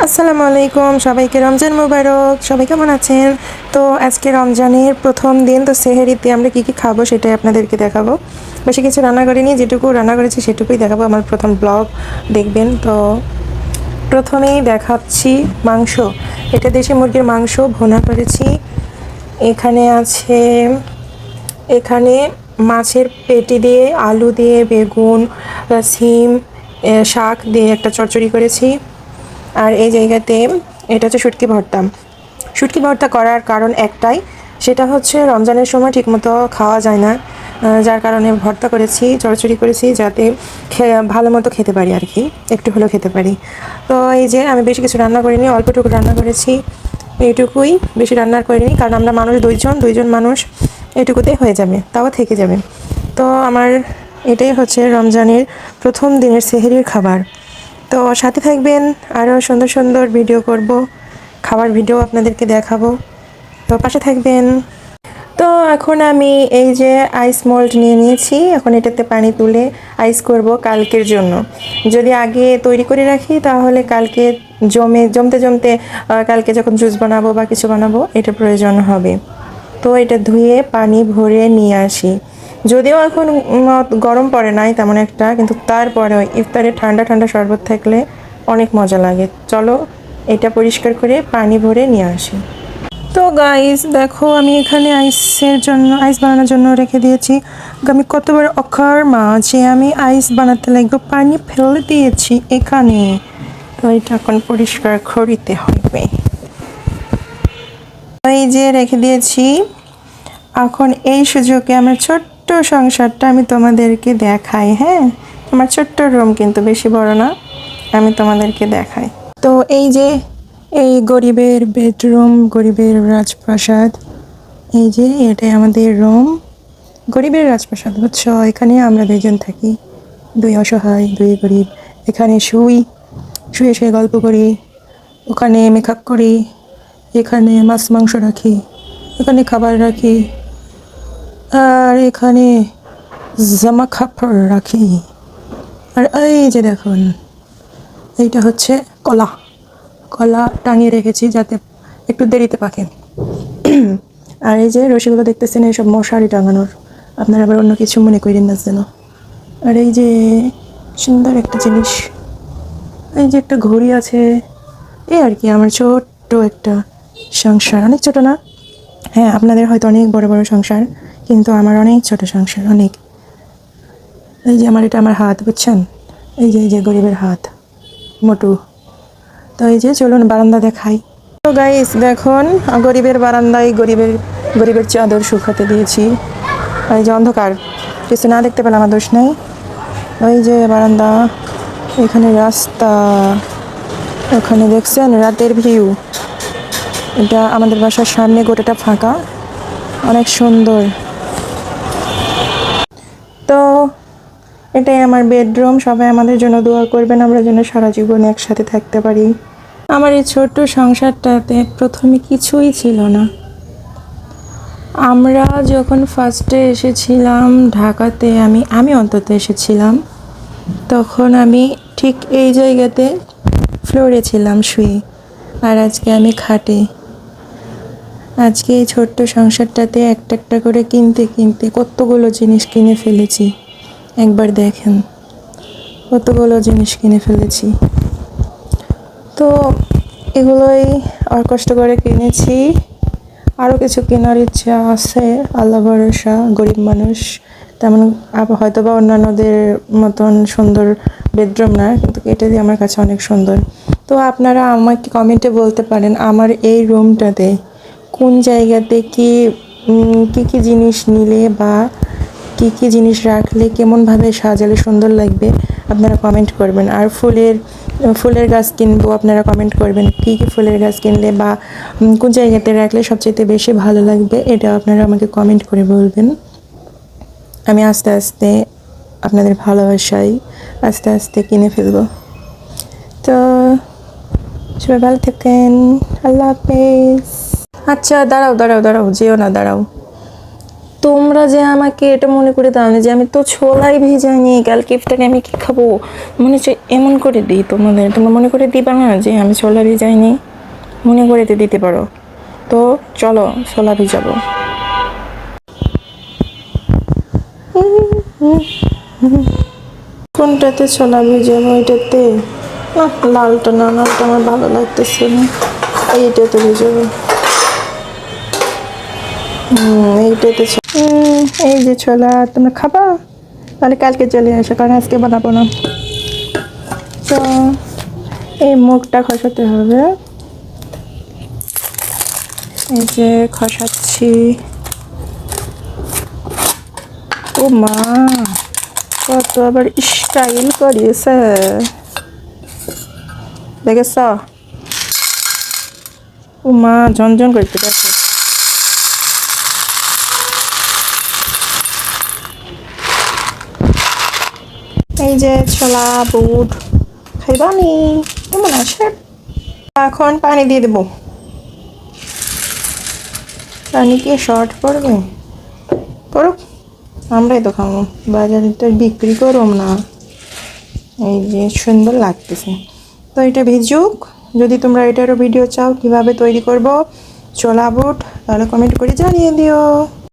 আসসালামু আলাইকুম, সবাইকে রমজান মোবারক। সবাই কেমন আছেন? তো আজকে রমজানের প্রথম দিন, তো সেহরিতে আমরা কী কী খাবো সেটাই আপনাদেরকে দেখাবো। বেশি কিছু রান্না করিনি, যেটুকু রান্না করেছি সেটুকুই দেখাবো। আমার প্রথম ব্লগ দেখবেন। তো প্রথমেই দেখাচ্ছি মাংস। এটা দেশি মুরগির মাংস ভুনা করেছি। এখানে মাছের পেটি দিয়ে, আলু দিয়ে, বেগুন, সিম, শাক দিয়ে একটা চচ্চড়ি করেছি। আর এই জায়গাতে এটা হচ্ছে শুটকি ভর্তা করার কারণ একটাই, সেটা হচ্ছে রমজানের সময় ঠিকমতো খাওয়া যায় না, যার কারণে ভর্তা করেছি, চচ্চড়ি করেছি, যাতে ভালো মতো খেতে পারি আর কি, একটু হলেও খেতে পারি। তো এই যে আমি বেশি কিছু রান্না করিনি, অল্পটুকু রান্না করেছি, এইটুকুই, বেশি রান্না করিনি কারণ আমরা মানুষ দুইজন মানুষ, এইটুকুতেই হয়ে যাবে, তাও থেকে যাবে। তো আমার এটাই হচ্ছে রমজানের প্রথম দিনের সেহরির খাবার। তো সাথে থাকবেন, আরও সুন্দর সুন্দর ভিডিও করব, খাবার ভিডিও আপনাদেরকে দেখাবো, তো পাশে থাকবেন। তো এখন আমি এই যে আইস মোল্ড নিয়ে নিয়েছি, এখন এটাতে পানি তুলে আইস করব কালকের জন্য। যদি আগে তৈরি করে রাখি তাহলে কালকে জমতে কালকে যখন জুস বানাবো বা কিছু বানাবো এটা প্রয়োজন হবে। তো এটা ধুয়ে পানি ভরে নিয়ে আসি। যদিও এখন গরম পড়ে নাই তেমন একটা, কিন্তু তারপরেও ইফতারে ঠান্ডা ঠান্ডা শরবত থাকলে অনেক মজা লাগে। চলো এটা পরিষ্কার করে পানি ভরে নিয়ে আসি। তো গাইস দেখো, আমি এখানে আইস বানানোর জন্য রেখে দিয়েছি। আমি কতবার অকর্মা যে আমি আইস বানাতে লাগবে, পানি ফেলে দিয়েছি এখানে। তো এটা এখন পরিষ্কার করিতে হবে। এই যে রেখে দিয়েছি। এখন এই সুযোগে আমার ছোট্ট সংসারটা আমি তোমাদেরকে দেখাই। হ্যাঁ, আমার ছোট্ট রুম, কিন্তু বেশি বড় না, আমি তোমাদেরকে দেখাই। তো এই যে এই গরিবের বেডরুম, গরিবের রাজপ্রাসাদ, এই যে এটাই আমাদের রুম, গরিবের রাজপ্রাসাদ, বুঝছো? এখানে আমরা দুইজন থাকি, দুই অসহায়, দুই গরিব। এখানে শুয়ে শুয়ে গল্প করি, ওখানে মেকআপ করি, এখানে মাছ মাংস রাখি, এখানে খাবার রাখি, আর এখানে জামা কাপড় রাখি। আর এই যে দেখুন, এইটা হচ্ছে কলা টাঙিয়ে রেখেছি যাতে একটু দেরিতে পাকে। আর এই যে রশিগুলো দেখতেছেন, এইসব মশারি টাঙানোর, আপনারা আবার অন্য কিছু মনে করেন না যেন। আর এই যে সুন্দর একটা জিনিস, এই যে একটা ঘড়ি আছে। এই আর কি আমার ছোট্ট একটা সংসার, অনেক ছোট না? হ্যাঁ, আপনাদের হয়তো অনেক বড় বড় সংসার, কিন্তু আমার অনেক ছোট সংসার, অনেক। এই যে এটা আমার হাত, বুঝছেন? এই যে গরিবের হাত, মোটু। তো এই যে চলুন বারান্দা দেখাই। তো গাইস দেখুন, গরিবের বারান্দায় গরিবের চাদর শুকাতে দিয়েছি। এই যে অন্ধকার, কিছু না দেখতে পেলে আমার দোষ নেই। ওই যে বারান্দা, এখানে রাস্তা, ওখানে দেখছেন রাতের ভিউ। এটা আমাদের বাসার সামনে, গোটাটা ফাঁকা, অনেক সুন্দর। তো এটাই আমার বেডরুম। সবাই আমাদের জন্য দোয়া করবেন, আমরা যেন সারা জীবন একসাথে থাকতে পারি। আমার এই ছোট্ট সংসারটাতে প্রথমে কিছুই ছিল না। আমরা যখন ফার্স্টে এসেছিলাম ঢাকাতে, আমি অন্তত এসেছিলাম, তখন আমি ঠিক এই জায়গাতে ফ্লোরে ছিলাম শুয়ে, আর আজকে আমি খাটে। আজকে এই ছোট্ট সংসারটাতে একটা একটা করে কিনতে কিনতে কতগুলো জিনিস কিনে ফেলেছি। একবার দেখেন কতগুলো জিনিস কিনে ফেলেছি। তো এগুলোই আর কষ্ট করে কিনেছি, আরও কিছু কেনার ইচ্ছা আছে, আল্লাহ ভরসা। গরিব মানুষ, তেমন হয়তো বা অন্যান্যদের মতন সুন্দর বেডরুম না, কিন্তু এটা দিয়ে আমার কাছে অনেক সুন্দর। তো আপনারা আমাকে কমেন্টে বলতে পারেন আমার এই রুমটাতে কোন জায়গাতে কি কি জিনিস নিলে বা কি জিনিস রাখলে কেমনভাবে সাজালে সুন্দর লাগবে, আপনারা কমেন্ট করবেন। আর ফুলের গাছ কিনবো, আপনারা কমেন্ট করবেন কি ফুলের গাছ কিনলে বা কোন জায়গাতে রাখলে সবচেয়ে বেশি ভালো লাগবে, এটা আপনারা আমাকে কমেন্ট করে বলবেন। আমি আস্তে আস্তে আপনাদের ভালোবাসায় আস্তে আস্তে কিনে ফেলবো। তো সবাই ভালো থাকেন, আল্লাহ হাফেজ। আচ্ছা দাঁড়াও, যেও না, দাঁড়াও। তোমরা যে আমাকে এটা মনে করে দাও না যে আমি তো ছোলাই ভিজাইনি, কালকে ইফতারে আমি কি খাবো, মনে হচ্ছে এমন করে দিই তোমাদের। তোমরা মনে করে দিবা না যে আমি ছোলা ভিজাইনি? মনে করে দিতে পারো। তো চলো ছোলা ভিজাবো। কোনটাতে ছোলা ভিজাবো? এটাতে না, লালটা না, লালটা আমার ভালো লাগতেছে না, এইটাতে ভিজাবো। এইটাতে এই যে ছোলা তোমরা খাবা, তাহলে কালকে চলে আসো, কারণ আজকে বানাবো না। তো এই মুখটা খসাতে হবে, এই যে খসাচ্ছি। ও মা, কত আবার স্টাইল করিয়েছে দেখেছ? ও মা, ঝনঝন করতে দেখো। এই যে ছোলা বুট খাইবানি কেমন আছে? এখন পানি দিয়ে দেবো। পানি কি শর্ট পড়বে? পড়ুক, আমরাই তো খাবো, বাজারে তো বিক্রি করুম না। এই যে সুন্দর লাগতেছে। তো এটা ভিজুক। যদি তোমরা এটারও ভিডিও চাও কিভাবে তৈরি করব ছোলা বুট, তাহলে কমেন্ট করে জানিয়ে দিও।